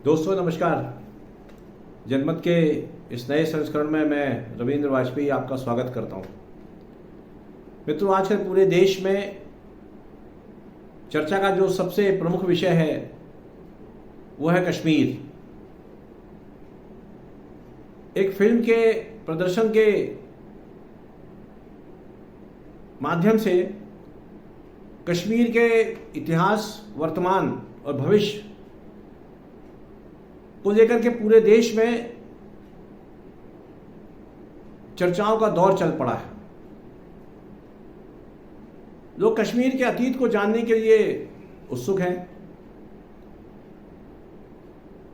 दोस्तों नमस्कार। जनमत के इस नए संस्करण में मैं रविंद्र वाजपेयी आपका स्वागत करता हूं। मित्रों, आजकल पूरे देश में चर्चा का जो सबसे प्रमुख विषय है वो है कश्मीर। एक फिल्म के प्रदर्शन के माध्यम से कश्मीर के इतिहास, वर्तमान और भविष्य को लेकर के पूरे देश में चर्चाओं का दौर चल पड़ा है। लोग कश्मीर के अतीत को जानने के लिए उत्सुक हैं,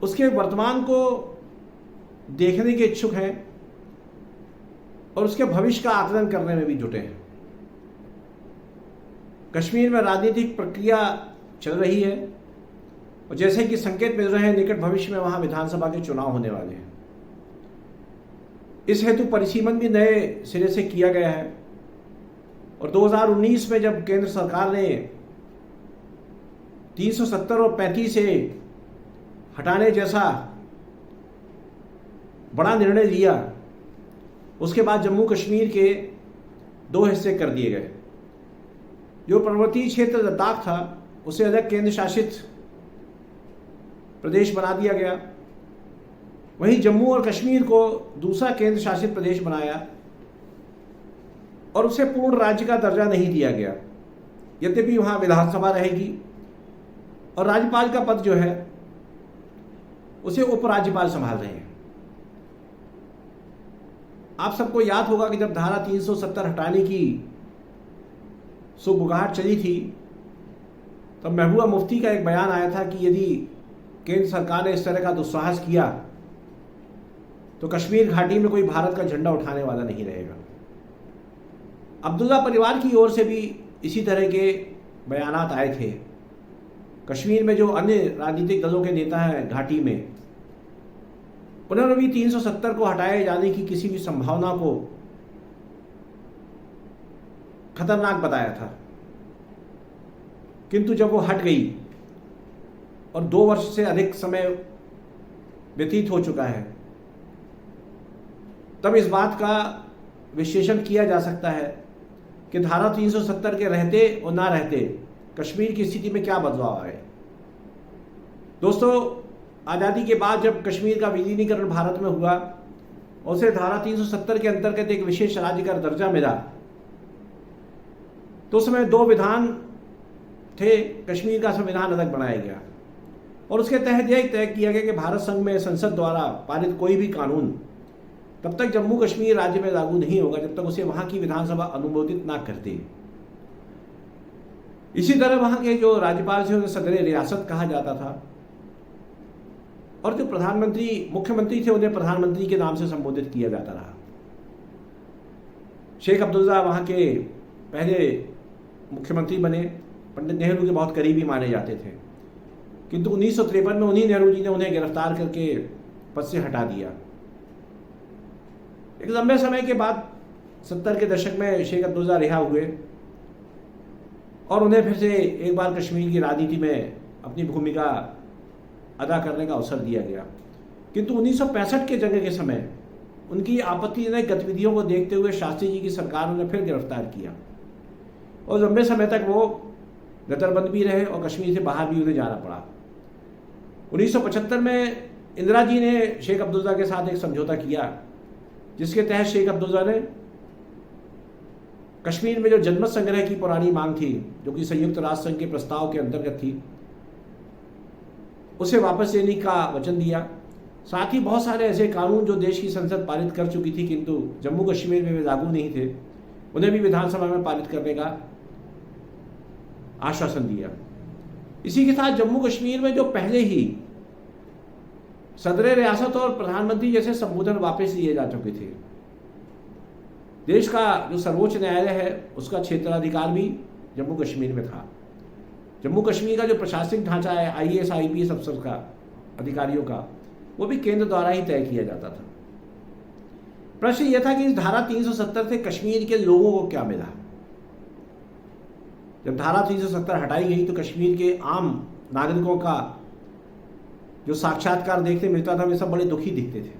उसके वर्तमान को देखने के इच्छुक हैं और उसके भविष्य का आकलन करने में भी जुटे हैं। कश्मीर में राजनीतिक प्रक्रिया चल रही है और जैसे कि संकेत मिल रहे हैं, निकट भविष्य में वहां विधानसभा के चुनाव होने वाले हैं। इस हेतु परिसीमन भी नए सिरे से किया गया है और 2019 में जब केंद्र सरकार ने 370 और 35 से हटाने जैसा बड़ा निर्णय लिया, उसके बाद जम्मू कश्मीर के दो हिस्से कर दिए गए। जो पर्वतीय क्षेत्र लद्दाख था उसे अलग केंद्र शासित प्रदेश बना दिया गया, वहीं जम्मू और कश्मीर को दूसरा केंद्र शासित प्रदेश बनाया और उसे पूर्ण राज्य का दर्जा नहीं दिया गया। यद्यपि वहां विधानसभा रहेगी और राज्यपाल का पद जो है उसे उपराज्यपाल संभाल रहे हैं। आप सबको याद होगा कि जब धारा 370 हटाने की सुगबुगाहट चली थी तब महबूबा मुफ्ती का एक बयान आया था कि यदि केंद्र सरकार ने इस तरह का दुस्साहस किया तो कश्मीर घाटी में कोई भारत का झंडा उठाने वाला नहीं रहेगा। अब्दुल्ला परिवार की ओर से भी इसी तरह के बयानात आए थे। कश्मीर में जो अन्य राजनीतिक दलों के नेता हैं घाटी में, उन्होंने भी 370 को हटाए जाने की किसी भी संभावना को खतरनाक बताया था, किंतु जब वो हट गई और 2 वर्ष से अधिक समय व्यतीत हो चुका है, तब इस बात का विश्लेषण किया जा सकता है कि धारा 370 के रहते और ना रहते कश्मीर की स्थिति में क्या बदलाव आए। दोस्तों, आज़ादी के बाद जब कश्मीर का विलीनीकरण भारत में हुआ और उसे धारा 370 के अंतर्गत एक विशेष राज्य का दर्जा मिला, तो उस समय 2 विधान थे। कश्मीर का संविधान अलग बनाया गया और उसके तहत यह तय किया गया कि भारत संघ में संसद द्वारा पारित कोई भी कानून तब तक जम्मू कश्मीर राज्य में लागू नहीं होगा जब तक उसे वहां की विधानसभा अनुमोदित ना करती। इसी तरह वहां के जो राज्यपाल थे उन्हें सदर रियासत कहा जाता था और जो मुख्यमंत्री थे उन्हें प्रधानमंत्री के नाम से संबोधित किया जाता रहा। शेख अब्दुल्ला वहां के पहले मुख्यमंत्री बने, पंडित नेहरू के बहुत करीबी माने जाते थे, किंतु 1953 में उन्हीं नेहरू जी ने उन्हें गिरफ्तार करके पद से हटा दिया। एक लंबे समय के बाद 70 के दशक में शेख अब्दुल्ला रिहा हुए और उन्हें फिर से एक बार कश्मीर की राजनीति में अपनी भूमिका अदा करने का अवसर दिया गया, किंतु 1965 के जंग के समय उनकी आपत्तिजनक गतिविधियों को देखते हुए शास्त्री जी की सरकार ने फिर गिरफ्तार किया और लंबे समय तक वो नजरबंद भी रहे और कश्मीर से बाहर भी उन्हें जाना पड़ा। 1975 में इंदिरा जी ने शेख अब्दुल्ला के साथ एक समझौता किया जिसके तहत शेख अब्दुल्ला ने कश्मीर में जो जनमत संग्रह की पुरानी मांग थी, जो कि संयुक्त राष्ट्र संघ के प्रस्ताव के अंतर्गत थी, उसे वापस लेने का वचन दिया। साथ ही बहुत सारे ऐसे कानून जो देश की संसद पारित कर चुकी थी किंतु जम्मू कश्मीर में वे लागू नहीं थे, उन्हें भी विधानसभा में पारित करने का आश्वासन दिया। इसी के साथ जम्मू कश्मीर में जो पहले ही सदर रियासत और प्रधानमंत्री जैसे संबोधन वापस लिए जा चुके थे। देश का जो सर्वोच्च न्यायालय है उसका क्षेत्राधिकार भी जम्मू कश्मीर में था। जम्मू कश्मीर का जो प्रशासनिक ढांचा है IAS IPS अफसर का, अधिकारियों का, वो भी केंद्र द्वारा ही तय किया जाता था। प्रश्न यह था कि इस धारा 370 से कश्मीर के लोगों को क्या मिला। जब धारा 370 हटाई गई तो कश्मीर के आम नागरिकों का जो साक्षात्कार देखने मिलता था वे सब बड़े दुखी दिखते थे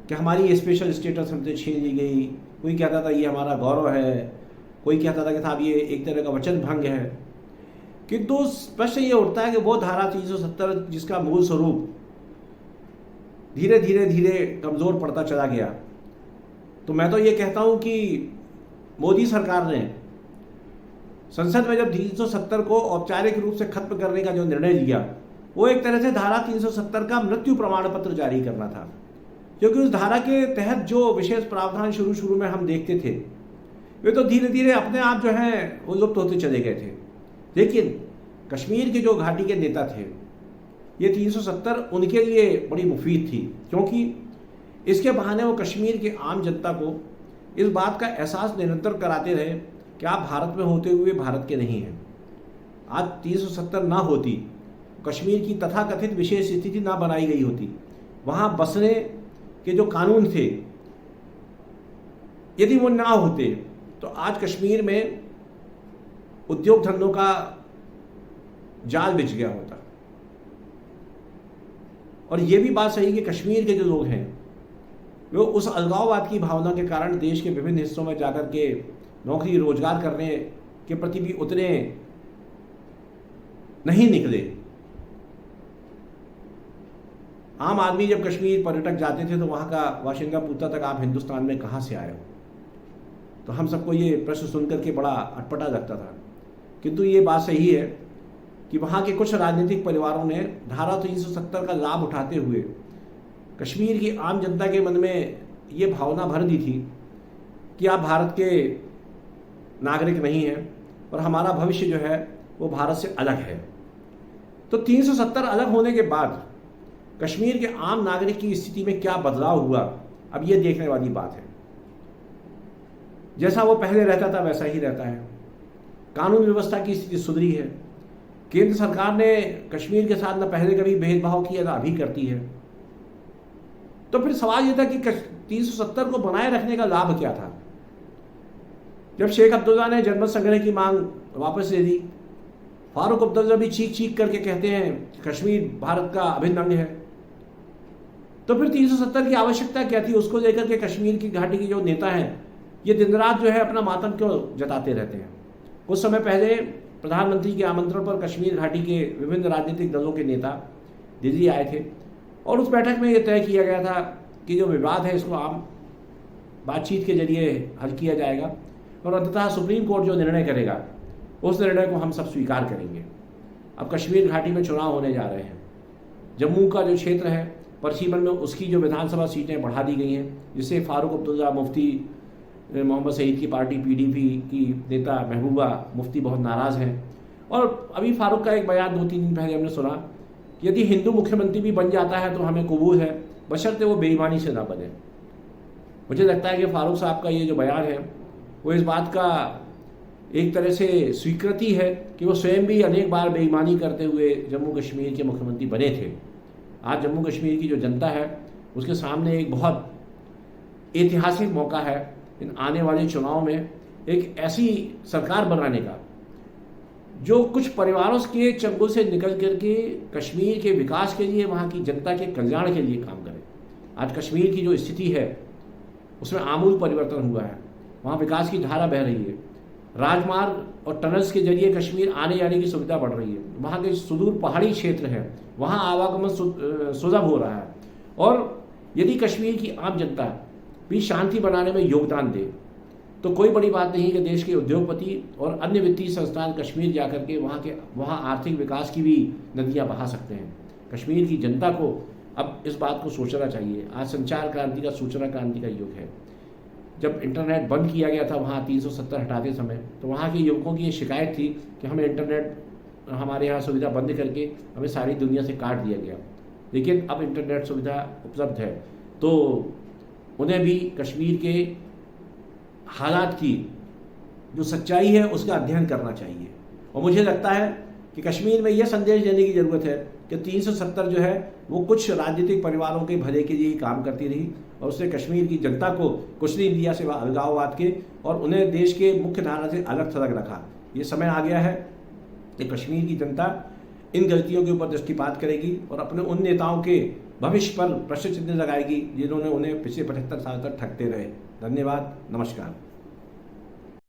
कि हमारी स्पेशल स्टेटस हमसे छीन ली गई। कोई कहता था ये हमारा गौरव है, कोई कहता था कि साहब ये एक तरह का वचन भंग है। किंतु प्रश्न ये उठता है कि वो धारा 370 जिसका मूल स्वरूप धीरे धीरे धीरे कमज़ोर पड़ता चला गया, तो मैं तो ये कहता हूँ कि मोदी सरकार ने संसद में जब 370 को औपचारिक रूप से खत्म करने का जो निर्णय लिया, वो एक तरह से धारा 370 का मृत्यु प्रमाण पत्र जारी करना था, क्योंकि उस धारा के तहत जो विशेष प्रावधान शुरू में हम देखते थे वे तो धीरे धीरे अपने आप जो है वो लुप्त होते चले गए थे। लेकिन कश्मीर के जो घाटी के नेता थे, ये 370 उनके लिए बड़ी मुफीद थी, क्योंकि इसके बहाने वो कश्मीर के आम जनता को इस बात का एहसास निरंतर कराते रहे कि आप भारत में होते हुए भारत के नहीं हैं। आज 370 ना होती, कश्मीर की तथाकथित विशेष स्थिति ना बनाई गई होती, वहाँ बसने के जो कानून थे यदि वो ना होते, तो आज कश्मीर में उद्योग धंधों का जाल बिछ गया होता। और ये भी बात सही कि कश्मीर के जो लोग हैं वो उस अलगाववाद की भावना के कारण देश के विभिन्न हिस्सों में जाकर के नौकरी रोजगार करने के प्रति भी उतने नहीं निकले। आम आदमी जब कश्मीर पर्यटक जाते थे तो वहाँ का बाशिंदा पूछता था कि आप हिंदुस्तान में कहाँ से आए हो, तो हम सबको ये प्रश्न सुनकर के बड़ा अटपटा लगता था। किंतु ये बात सही है कि वहाँ के कुछ राजनीतिक परिवारों ने धारा 370 का लाभ उठाते हुए कश्मीर की आम जनता के मन में ये भावना भर दी थी कि आप भारत के नागरिक नहीं हैं और हमारा भविष्य जो है वो भारत से अलग है। तो 370 अलग होने के बाद कश्मीर के आम नागरिक की स्थिति में क्या बदलाव हुआ, अब ये देखने वाली बात है। जैसा वो पहले रहता था वैसा ही रहता है। कानून व्यवस्था की स्थिति सुधरी है। केंद्र सरकार ने कश्मीर के साथ न पहले कभी भेदभाव किया ना अभी करती है। तो फिर सवाल ये था कि 370 को बनाए रखने का लाभ क्या था। जब शेख अब्दुल्ला ने जनमत संग्रह की मांग वापस ले ली, फारूक अब्दुल्ला भी चीख चीख करके कहते हैं कि कश्मीर भारत का अभिन्न अंग है, तो फिर 370 की आवश्यकता क्या थी। उसको लेकर के कश्मीर की घाटी के जो नेता हैं ये दिन रात जो है अपना मातम क्यों जताते रहते हैं। कुछ समय पहले प्रधानमंत्री के आमंत्रण पर कश्मीर घाटी के विभिन्न राजनीतिक दलों के नेता दिल्ली आए थे और उस बैठक में ये तय किया गया था कि जो विवाद है इसको आम बातचीत के जरिए हल किया जाएगा और अंततः सुप्रीम कोर्ट जो निर्णय करेगा उस निर्णय को हम सब स्वीकार करेंगे। अब कश्मीर घाटी में चुनाव होने जा रहे हैं। जम्मू का जो क्षेत्र है परसीमन में उसकी जो विधानसभा सीटें बढ़ा दी गई हैं, जिससे फारूक अब्दुल्ला, मुफ्ती मोहम्मद सईद की पार्टी पीडीपी की नेता महबूबा मुफ्ती बहुत नाराज़ हैं। और अभी फारूक का एक बयान 2-3 दिन पहले हमने सुना कि यदि हिंदू मुख्यमंत्री भी बन जाता है तो हमें कबूल है, बशर्ते वो बेईमानी से ना बने। मुझे लगता है कि फारूक साहब का ये जो बयान है वो इस बात का एक तरह से स्वीकृति है कि वो स्वयं भी अनेक बार बेईमानी करते हुए जम्मू कश्मीर के मुख्यमंत्री बने थे। आज जम्मू कश्मीर की जो जनता है उसके सामने एक बहुत ऐतिहासिक मौका है इन आने वाले चुनाव में एक ऐसी सरकार बनाने का जो कुछ परिवारों के चंगुल से निकल करके कश्मीर के विकास के लिए, वहाँ की जनता के कल्याण के लिए काम करे। आज कश्मीर की जो स्थिति है उसमें आमूल परिवर्तन हुआ है। वहाँ विकास की धारा बह रही है। राजमार्ग और टनल्स के जरिए कश्मीर आने जाने की सुविधा बढ़ रही है। वहाँ के सुदूर पहाड़ी क्षेत्र है, वहाँ आवागमन सुलभ हो रहा है। और यदि कश्मीर की आम जनता भी शांति बनाने में योगदान दे तो कोई बड़ी बात नहीं कि देश के उद्योगपति और अन्य वित्तीय संस्थान कश्मीर जाकर के वहाँ आर्थिक विकास की भी नदियाँ बहा सकते हैं। कश्मीर की जनता को अब इस बात को सोचना चाहिए। आज संचार क्रांति का, सूचना क्रांति का युग है। जब इंटरनेट बंद किया गया था वहाँ 370 हटाते समय, तो वहाँ के युवकों की ये शिकायत थी कि हमें इंटरनेट हमारे यहाँ सुविधा बंद करके हमें सारी दुनिया से काट दिया गया। लेकिन अब इंटरनेट सुविधा उपलब्ध है तो उन्हें भी कश्मीर के हालात की जो सच्चाई है उसका अध्ययन करना चाहिए। और मुझे लगता है कि कश्मीर में यह संदेश देने की ज़रूरत है कि 370 जो है वो कुछ राजनीतिक परिवारों के भले के लिए काम करती रही और उसने कश्मीर की जनता को कुछ नहीं दिया सिवा अलगाववाद के, और उन्हें देश के मुख्य धारा से अलग थलग रखा। ये समय आ गया है कि कश्मीर की जनता इन गलतियों के ऊपर दृष्टिपात करेगी और अपने उन नेताओं के भविष्य पर प्रश्न चिन्ह लगाएगी जिन्होंने उन्हें पिछले 75 साल तक ठगते रहे। धन्यवाद, नमस्कार।